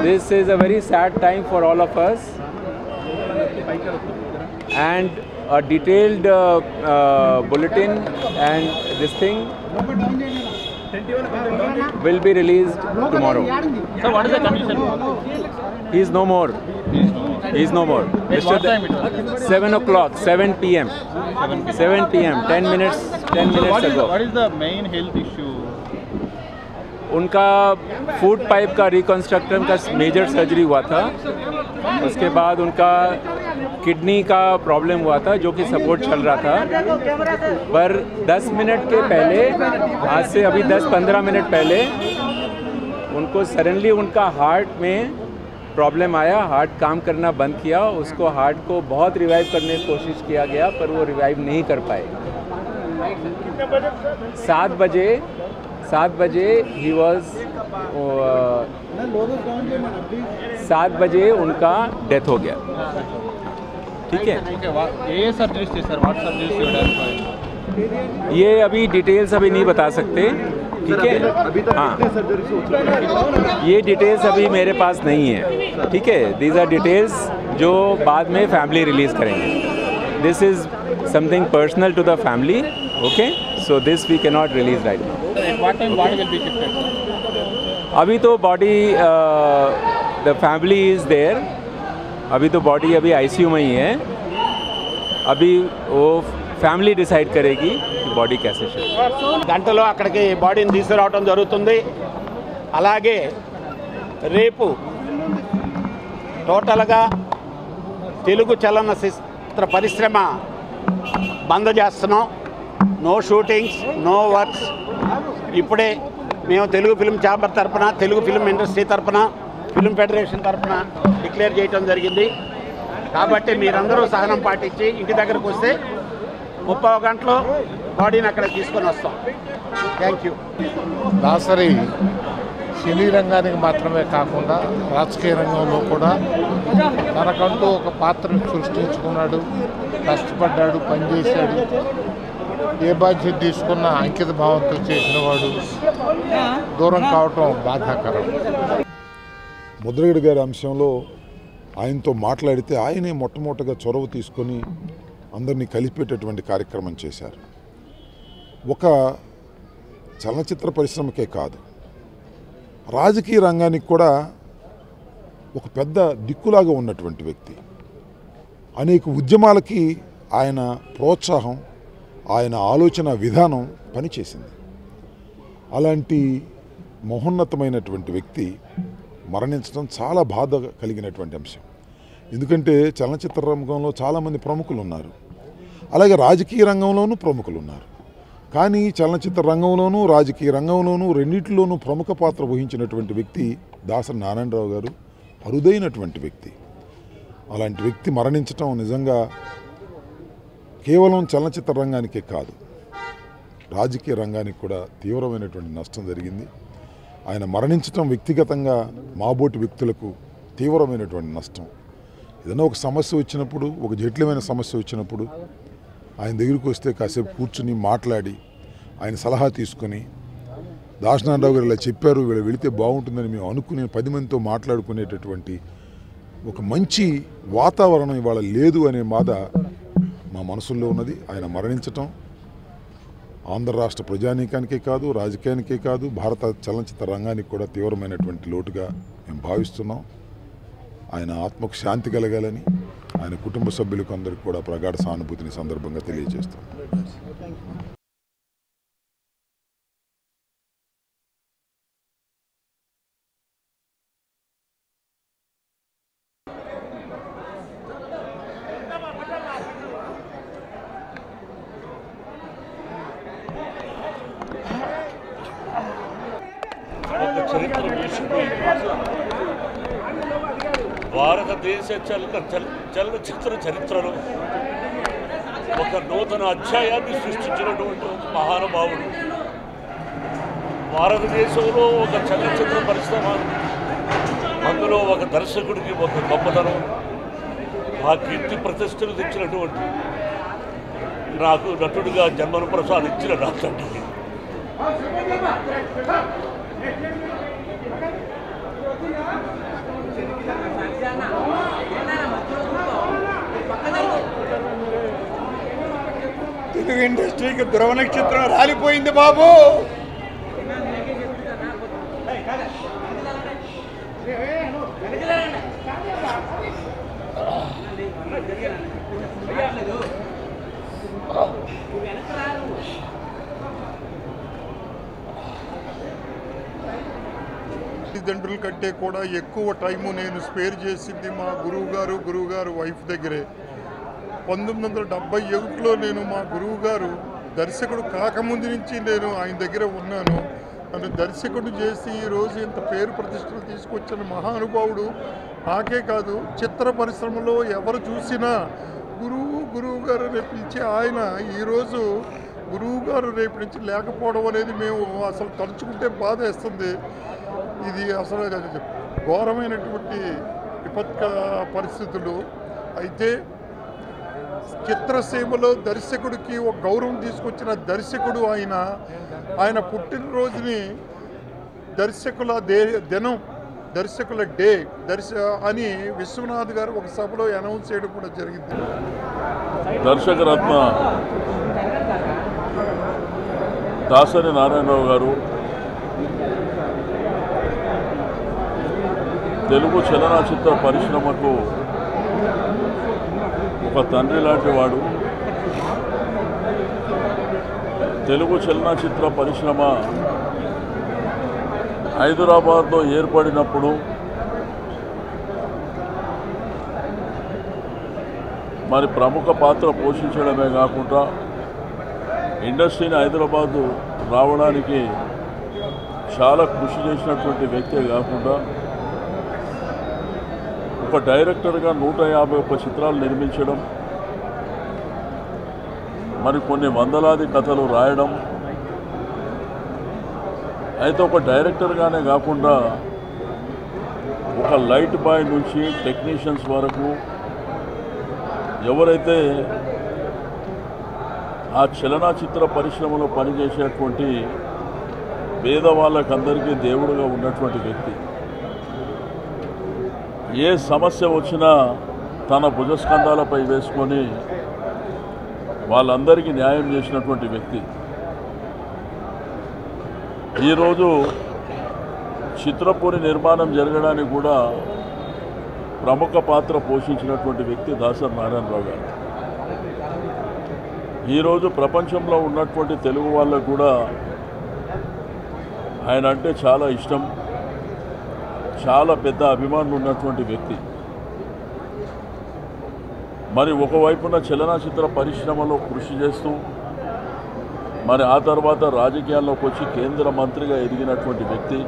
This is a very sad time for all of us, and a detailed bulletin and this thing will be released tomorrow. So what is the condition? He is no more. He is no more. What time it was? 7 o'clock, 7 p.m. 7 p.m. 10 minutes ago. What is the main health issue? उनका food pipe का reconstruction का major surgery हुआ था. उसके बाद उनका kidney का problem हुआ था जो कि सपोर्ट चल रहा था. पर 10 मिनट के पहले, आज से अभी 10-15 मिनट पहले उनको सडनली उनका हार्ट में प्रॉब्लम आया. हार्ट काम करना बंद किया. उसको हार्ट को बहुत रिवाइव करने की कोशिश किया गया पर वो रिवाइव नहीं कर पाए. 7 बजे ही वॉज 7 बजे उनका डेथ हो गया. ठीक है. ये सर्जरी थी सर. What surgery? ये अभी डिटेल्स अभी नहीं बता सकते. ठीक है. हाँ, ये डिटेल्स अभी मेरे पास नहीं है. ठीक है. दीज आर डिटेल्स जो बाद में फैमिली रिलीज करेंगे. This is something personal to the family. Okay. So this we can not release right now. What time body will be shifted? अभी तो body the family is there. अभी तो body अभी ICU में ही है. अभी वो ఫ్యామిలీ డిసైడ్ కరేగి బాడీ कैसे షిఫ్ట్. గంటలో అక్కడికి బాడీని తీసుకురావడం జరుగుతుంది. అలాగే రేపు టోటల్గా తెలుగు చలనచిత్ర పరిశ్రమ బంద్ చేస్తున్నాం. No shootings, no works. ఇప్పుడే మేము తెలుగు ఫిల్మ్ ఛాంబర్ తరఫున, తెలుగు ఫిల్మ్ ఇండస్ట్రీ తరఫున, ఫిల్మ్ ఫెడరేషన్ తరఫున డిక్లేర్ చేయడం జరిగింది. కాబట్టి మీరందరూ సహనం పాటించి ఇంటి దగ్గరకు వస్తే 30 గంటలో బాడీని అక్కడ తీసుకొని వస్తాం. Thank you. దాసరి సినీ రంగానికి మాత్రమే కాకుండా రాజకీయ రంగంలో కూడా తనకంటూ ఒక పాత్రను సృష్టించుకున్నాడు. కష్టపడ్డాడు, పనిచేశాడు. ఏ బాధ్యత తీసుకున్న అంకిత భావంతో చేసిన వాడు దూరం కావటం బాధాకరం. ముద్రగడ గారి అంశంలో ఆయనతో మాట్లాడితే ఆయనే మొట్టమొదటిగా చొరవ తీసుకొని అందరినీ కలిపేటటువంటి కార్యక్రమం చేశారు. ఒక చలనచిత్ర పరిశ్రమకే కాదు, రాజకీయ రంగానికి కూడా ఒక పెద్ద దిక్కులాగా ఉన్నటువంటి వ్యక్తి. అనేక ఉద్యమాలకి ఆయన ప్రోత్సాహం, ఆయన ఆలోచన విధానం పనిచేసింది. అలాంటి మహోన్నతమైనటువంటి వ్యక్తి మరణించడం చాలా బాధ కలిగినటువంటి అంశం. ఎందుకంటే చలనచిత్ర రంగంలో చాలామంది ప్రముఖులు ఉన్నారు, అలాగే రాజకీయ రంగంలోనూ ప్రముఖులు ఉన్నారు. కానీ చలనచిత్ర రంగంలోనూ రాజకీయ రంగంలోనూ రెండింటిలోనూ ప్రముఖ పాత్ర వహించినటువంటి వ్యక్తి దాసరి నారాయణరావు గారు. అరుదైనటువంటి వ్యక్తి. అలాంటి వ్యక్తి మరణించటం నిజంగా కేవలం చలనచిత్ర రంగానికే కాదు, రాజకీయ రంగానికి కూడా తీవ్రమైనటువంటి నష్టం జరిగింది. ఆయన మరణించటం వ్యక్తిగతంగా మాబోటి వ్యక్తులకు తీవ్రమైనటువంటి నష్టం. ఏదైనా ఒక సమస్య వచ్చినప్పుడు, ఒక జటిలమైన సమస్య వచ్చినప్పుడు ఆయన దగ్గరికి వస్తే కాసేపు కూర్చుని మాట్లాడి ఆయన సలహా తీసుకొని, దాసనారాయణరావు గారు ఇలా చెప్పారు, వీళ్ళు వెళితే బాగుంటుందని మేము అనుకునే 10 మందితో మాట్లాడుకునేటటువంటి ఒక మంచి వాతావరణం ఇవాళ లేదు అనే బాధ మా మనసుల్లో ఉన్నది. ఆయన మరణించటం ఆంధ్ర రాష్ట్ర ప్రజానీకానికే కాదు, రాజకీయానికే కాదు, భారత చలనచిత్ర రంగానికి కూడా తీవ్రమైనటువంటి లోటుగా మేము భావిస్తున్నాం. ఆయన ఆత్మకు శాంతి కలగాలని ఆయన కుటుంబ సభ్యులకు అందరికీ కూడా ప్రగాఢ సానుభూతిని సందర్భంగా తెలియజేస్తాం. చరిత్ర వేసిపోయింది. భారతదేశ చలనచిత్ర చరిత్రలో ఒక నూతన అధ్యాయాన్ని సృష్టించినటువంటి మహానుభావుడు. భారతదేశంలో ఒక చలనచిత్ర పరిశ్రమ, అందులో ఒక దర్శకుడికి ఒక గొప్పతనం, ఆ కీర్తి ప్రతిష్టలు తెచ్చినటువంటి నాకు నటుడిగా జన్మను ప్రసాదించిన నా తండ్రికి తెలుగు ఇండస్ట్రీకి ధ్రువ నక్షత్రం రాలిపోయింది బాబు. తల్లిదండ్రుల కంటే కూడా ఎక్కువ టైము నేను స్పేర్ చేసింది మా గురువుగారు వైఫ్ దగ్గరే. 1971లో నేను మా గురువుగారు దర్శకుడు కాకముందు నుంచి నేను ఆయన దగ్గర ఉన్నాను. నన్ను దర్శకుడు చేసి ఈరోజు ఇంత పేరు ప్రతిష్టలు తీసుకొచ్చిన మహానుభావుడు. నాకే కాదు, చిత్ర పరిశ్రమలో ఎవరు చూసినా గురువు గారు అని పిలిచి ఆయన ఈరోజు గురువుగారు రేపు నుంచి లేకపోవడం అనేది మేము అసలు తలుచుకుంటే బాధ వేస్తుంది. ఇది అసలు ఘోరమైనటువంటి విపత్క పరిస్థితులు. అయితే చిత్రసీమలో దర్శకుడికి ఒక గౌరవం తీసుకొచ్చిన దర్శకుడు ఆయన పుట్టినరోజుని దర్శకుల దినం, దర్శకుల డే అని విశ్వనాథ్ గారు ఒక సభలో అనౌన్స్ చేయడం కూడా జరిగింది. దర్శకరత్న దాసరి నారాయణరావు గారు తెలుగు చలనచిత్ర పరిశ్రమకు ఒక తండ్రి లాంటి వాడు. తెలుగు చలనచిత్ర పరిశ్రమ హైదరాబాద్లో ఏర్పడినప్పుడు మరి ప్రముఖ పాత్ర పోషించడమే కాకుండా ఇండస్ట్రీని హైదరాబాదు రావడానికి చాలా కృషి చేసినటువంటి వ్యక్తే కాకుండా ఒక డైరెక్టర్గా 151 చిత్రాలు నిర్మించడం, మరి కొన్ని వందలాది కథలు రాయడం, అయితే ఒక డైరెక్టర్గానే కాకుండా ఒక లైట్ బాయ్ నుంచి టెక్నీషియన్స్ వరకు ఎవరైతే ఆ చలనచిత్ర పరిశ్రమలో పనిచేసేటువంటి పేదవాళ్ళకందరికీ దేవుడుగా ఉన్నటువంటి వ్యక్తి. ఏ సమస్య వచ్చినా తన భుజస్కంధాలపై వేసుకొని వాళ్ళందరికీ న్యాయం చేసినటువంటి వ్యక్తి. ఈరోజు చిత్రపురి నిర్మాణం జరగడానికి కూడా ప్రముఖ పాత్ర పోషించినటువంటి వ్యక్తి దాసరి నారాయణరావు గారు. ఈరోజు ప్రపంచంలో ఉన్నటువంటి తెలుగు వాళ్ళకు కూడా ఆయన అంటే చాలా ఇష్టం, చాలా పెద్ద అభిమానులు ఉన్నటువంటి వ్యక్తి. మరి ఒకవైపున చలనచిత్ర పరిశ్రమలో కృషి చేస్తూ మరి ఆ తర్వాత రాజకీయాల్లోకి వచ్చి కేంద్ర మంత్రిగా ఎదిగినటువంటి వ్యక్తి.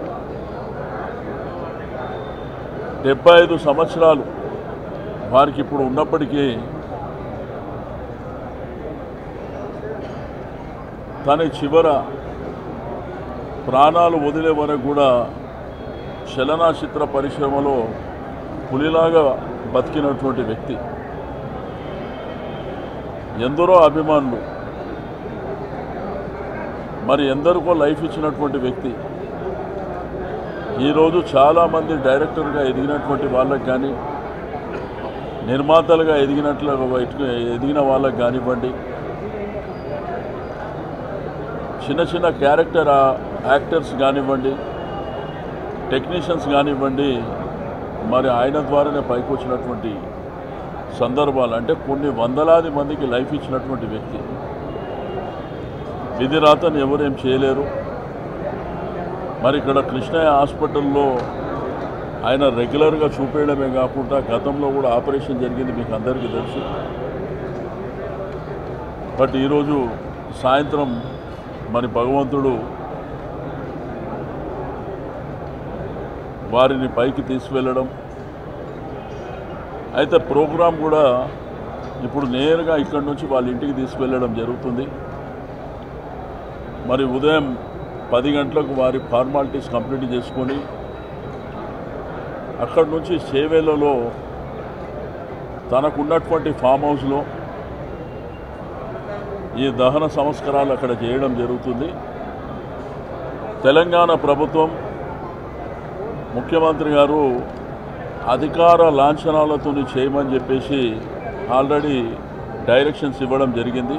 75 సంవత్సరాలు వారికి ఇప్పుడు ఉన్నప్పటికీ తన చివర ప్రాణాలు వదిలే వరకు కూడా చలనచిత్ర పరిశ్రమలో పులిలాగా బతికినటువంటి వ్యక్తి. ఎందరో అభిమానులు, మరి ఎందరికో లైఫ్ ఇచ్చినటువంటి వ్యక్తి. ఈరోజు చాలామంది డైరెక్టర్గా ఎదిగినటువంటి వాళ్ళకి కానీ, నిర్మాతలుగా ఎదిగిన వాళ్ళకి కానివ్వండి, చిన్న చిన్న క్యారెక్టర్ యాక్టర్స్ కానివ్వండి, టెక్నీషియన్స్ కానివ్వండి, మరి ఆయన ద్వారానే పైకి వచ్చినటువంటి సందర్భాలు. అంటే కొన్ని వందలాది మందికి లైఫ్ ఇచ్చినటువంటి వ్యక్తి. విధిరాతను ఎవరేం చేయలేరు. మరి ఇక్కడ కృష్ణయ్య హాస్పిటల్లో ఆయన రెగ్యులర్గా చూపేయడమే కాకుండా గతంలో కూడా ఆపరేషన్ జరిగింది, మీకు అందరికీ తెలుసు. బట్ ఈరోజు సాయంత్రం మరి భగవంతుడు వారిని పైకి తీసుకువెళ్ళడం. అయితే ప్రోగ్రాం కూడా ఇప్పుడు నేరుగా ఇక్కడి నుంచి వాళ్ళ ఇంటికి తీసుకువెళ్ళడం జరుగుతుంది. మరి ఉదయం 10 గంటలకు వారి ఫార్మాలిటీస్ కంప్లీట్ చేసుకొని అక్కడి నుంచి చేవేలలో తనకున్నటువంటి ఫామ్ హౌస్లో ఈ దహన సంస్కారాలు అక్కడ చేయడం జరుగుతుంది. తెలంగాణ ప్రభుత్వం ముఖ్యమంత్రి గారు అధికార లాంఛనాలతో చేయమని చెప్పేసి ఆల్రెడీ డైరెక్షన్స్ ఇవ్వడం జరిగింది.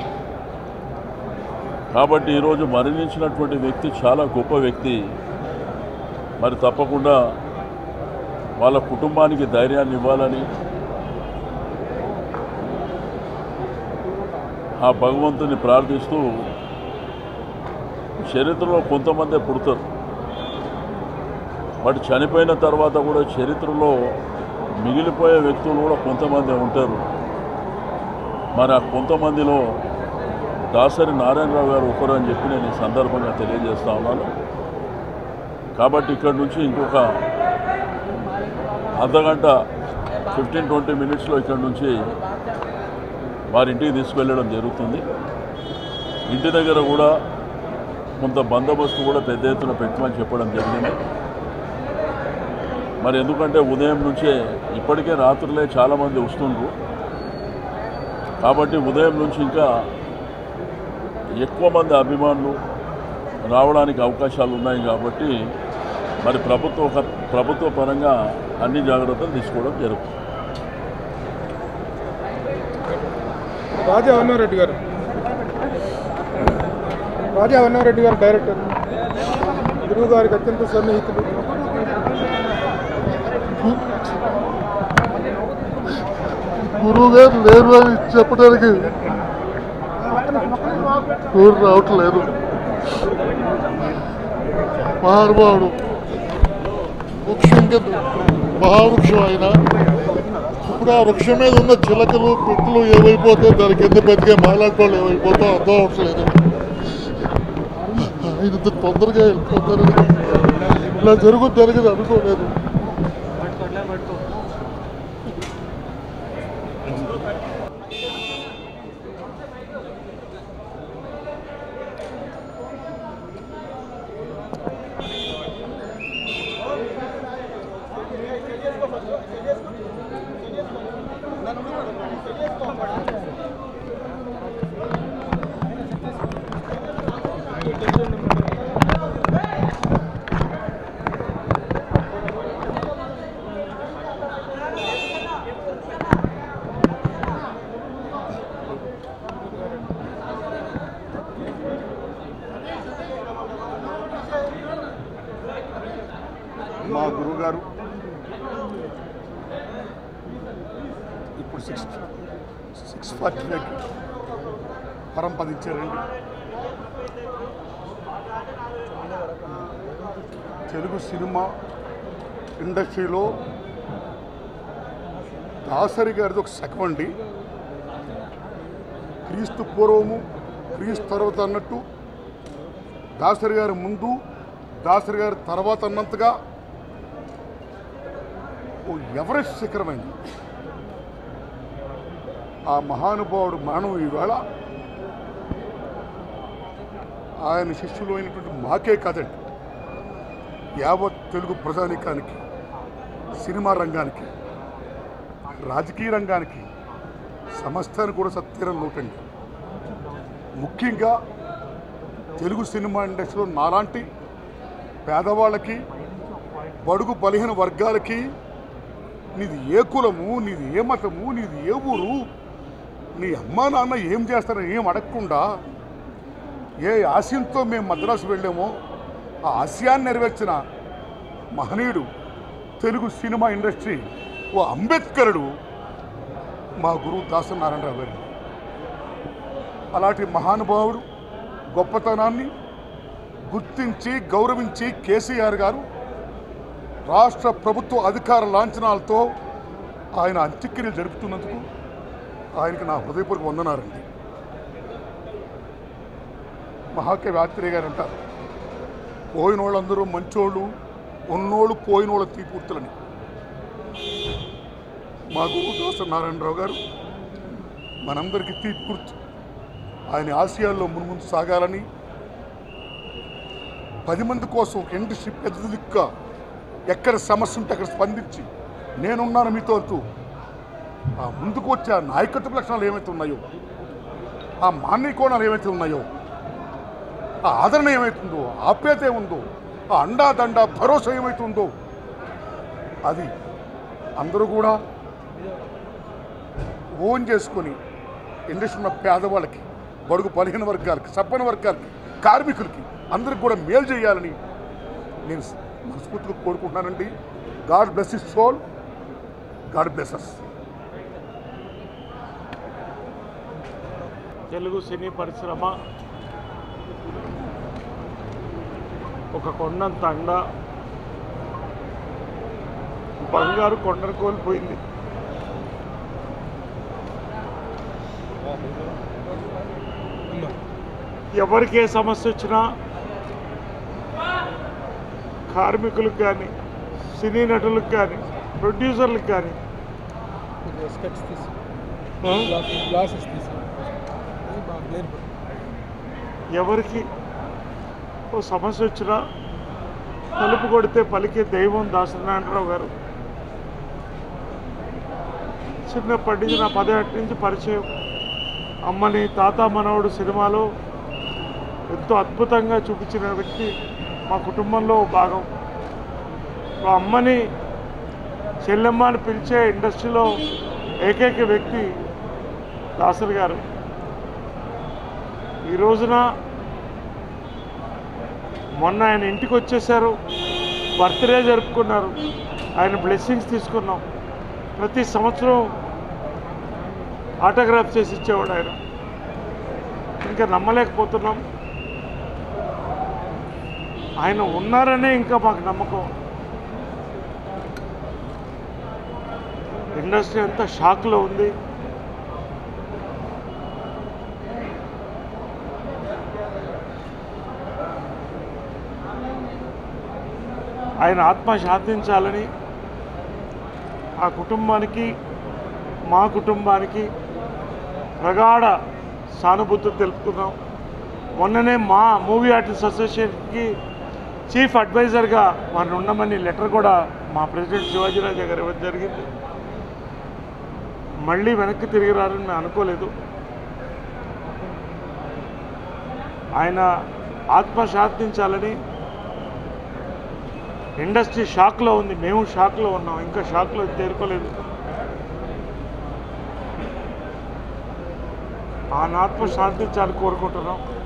కాబట్టి ఈరోజు మరణించినటువంటి వ్యక్తి చాలా గొప్ప వ్యక్తి. మరి తప్పకుండా వాళ్ళ కుటుంబానికి ధైర్యాన్ని ఇవ్వాలని ఆ భగవంతుని ప్రార్థిస్తూ, చరిత్రలో కొంతమందే పుడతారు, బట్ చనిపోయిన తర్వాత కూడా చరిత్రలో మిగిలిపోయే వ్యక్తులు కూడా కొంతమంది ఉంటారు. మరి ఆ కొంతమందిలో దాసరి నారాయణరావు గారు ఒకరు అని చెప్పి నేను ఈ సందర్భంగా తెలియజేస్తా ఉన్నాను. కాబట్టి ఇక్కడి నుంచి ఇంకొక అర్ధగంట 15-20 మినిట్స్లో ఇక్కడి నుంచి వారి ఇంటికి తీసుకువెళ్ళడం జరుగుతుంది. ఇంటి దగ్గర కూడా కొంత బందోబస్తు కూడా పెద్ద ఎత్తున పెట్టమని చెప్పడం జరిగింది. మరి ఎందుకంటే ఉదయం నుంచే ఇప్పటికే రాత్రులే చాలామంది వస్తుండ్రు. కాబట్టి ఉదయం నుంచి ఇంకా ఎక్కువ మంది అభిమానులు రావడానికి అవకాశాలు ఉన్నాయి. కాబట్టి మరి ప్రభుత్వ పరంగా అన్ని జాగ్రత్తలు తీసుకోవడం జరుగుతుంది. రాజా వన్నారెడ్డి గారు డైరెక్టర్, గురువు గారికి అత్యంత సన్నిహితులు. గురువు గారు లేరు అని చెప్పడానికి ఊరు రావట్లేదు. మహానుభావుడు వృక్షం కింద మహావృక్షం అయినా ఇప్పుడు ఆ వృక్షం మీద ఉన్న చిలకలు పిట్టలు ఏమైపోతే దాని కింద బతికే మాలాంటి ఏమైపోతే అర్థం అవట్లేదు. ఇంత తొందరగా వెళ్ళిపోతారని ఇలా జరుగుతుంది అనుకోలేదు. మా గురువుగారు ఇప్పుడు 6:45 పరంపదించారండి. తెలుగు సినిమా ఇండస్ట్రీలో దాసరి గారిది ఒక శకం అండి. క్రీస్తు పూర్వము క్రీస్తు తర్వాత అన్నట్టు దాసరి గారి ముందు దాసరి గారి తర్వాత అన్నంతగా ఓ ఎవరెస్ట్ శిఖరమైంది. ఆ మహానుభావుడు మరణం ఈవేళ ఆయన శిష్యులు అయినటువంటి మాకే కాదండి, యావత్ తెలుగు ప్రజానీకానికి, సినిమా రంగానికి, రాజకీయ రంగానికి, సమస్తానికి కూడా సత్యరం లోటండి. ముఖ్యంగా తెలుగు సినిమా ఇండస్ట్రీలో నాలాంటి పేదవాళ్ళకి, బడుగు బలహీన వర్గాలకి నీది ఏ కులము, నీది ఏ మతము, నీది ఏ ఊరు, నీ అమ్మా నాన్న ఏం చేస్తారని ఏం అడగకుండా ఏ ఆశయంతో మేము మద్రాసు వెళ్ళామో ఆ ఆశయాన్ని నెరవేర్చిన మహనీయుడు తెలుగు సినిమా ఇండస్ట్రీ ఓ అంబేద్కరుడు మా గురువు దాసరి నారాయణరావు గారు. అలాంటి మహానుభావుడు గొప్పతనాన్ని గుర్తించి గౌరవించి కేసీఆర్ గారు రాష్ట్ర ప్రభుత్వ అధికార లాంఛనాలతో ఆయన అంత్యక్రియలు జరుపుతున్నందుకు ఆయనకి నా హృదయపూర్వక వందనాలండి. మహాకవి ఆత్రేయ గారు అంటారు, పోయిన వాళ్ళందరూ మంచోళ్ళు, ఉన్నోళ్ళు పోయినోళ్ళ తీపూర్తులని. మా గురువు దాసరి నారాయణరావు గారు మనందరికీ తీపూర్తి. ఆయన ఆశయాల్లో మున్ముందు సాగాలని, 10 మంది కోసం ఒక ఇండస్ట్రీ పెద్ద దిక్క ఎక్కడ సమస్య ఉంటే అక్కడ స్పందించి నేనున్నాను మీతో అంటూ ఆ ముందుకు వచ్చే ఆ నాయకత్వ లక్షణాలు ఏమైతే ఉన్నాయో, ఆ మానవీయ కోణాలు ఏమైతే ఉన్నాయో, ఆ ఆదరణ ఏమవుతుందో, ఆప్యాయత ఏముందో, ఆ అండా దండ భరోసా ఏమవుతుందో అది అందరూ కూడా ఓన్ చేసుకొని ఇండస్ట్రీ ఉన్న పేదవాళ్ళకి, బడుగు బలహీన వర్గాలకి, సబ్బన వర్గాలకి, కార్మికులకి అందరికి కూడా మేలు చేయాలని నేను మనస్ఫూర్తిగా కోరుకుంటున్నానండి. God bless his soul, God bless us. Telugu సినీ పరిశ్రమ ఒక కొండంత అండ, బంగారు కొండను కోల్పోయింది. ఎవరికి ఏ సమస్య వచ్చినా కార్మికులకు కానీ, సినీ నటులకు కానీ, ప్రొడ్యూసర్లకు కానీ ఎవరికి ఓ సమస్య వచ్చినా తలుపు కొడితే పలికే దైవం దాసరి నారాయణరావు గారు. చిన్నప్పటి నుంచి నా 10 ఏళ్ల నుంచి పరిచయం. అమ్మని తాత మనవడు సినిమాలో ఎంతో అద్భుతంగా చూపించిన వ్యక్తి మా కుటుంబంలో భాగం. అమ్మని చెల్లెమ్మ అని పిలిచే ఇండస్ట్రీలో ఏకైక వ్యక్తి దాసరి గారు. ఈ రోజున మొన్న ఆయన ఇంటికి వచ్చేసారు, బర్త్డే జరుపుకున్నారు, ఆయన బ్లెస్సింగ్స్ తీసుకున్నాం. ప్రతి సంవత్సరం ఆటోగ్రాఫ్ చేసి ఇచ్చేవాడు ఆయన. ఇంకా నమ్మలేకపోతున్నాం. ఆయన ఉన్నారనే ఇంకా మాకు నమ్మకం. ఇండస్ట్రీ అంతా షాక్లో ఉంది. ఆయన ఆత్మ శాంతించాలని ఆ కుటుంబానికి మా కుటుంబానికి ప్రగాఢ సానుభూతి తెలుపుతున్నాం. మొన్ననే మా మూవీ ఆర్టిస్ట్ అసోసియేషన్కి చీఫ్ అడ్వైజర్గా వారిని ఉండమని లెటర్ కూడా మా ప్రెసిడెంట్ శివాజీరాజా గారు ఇవ్వడం జరిగింది. మళ్ళీ వెనక్కి తిరిగి రారని మేము అనుకోలేదు. ఆయన ఆత్మ శాంతించాలని. ఇండస్ట్రీ షాక్లో ఉంది, మేము షాక్లో ఉన్నాం, ఇంకా షాక్లో తేరుకోలేదు. ఆయన ఆత్మ శాంతించాలని కోరుకుంటున్నాం.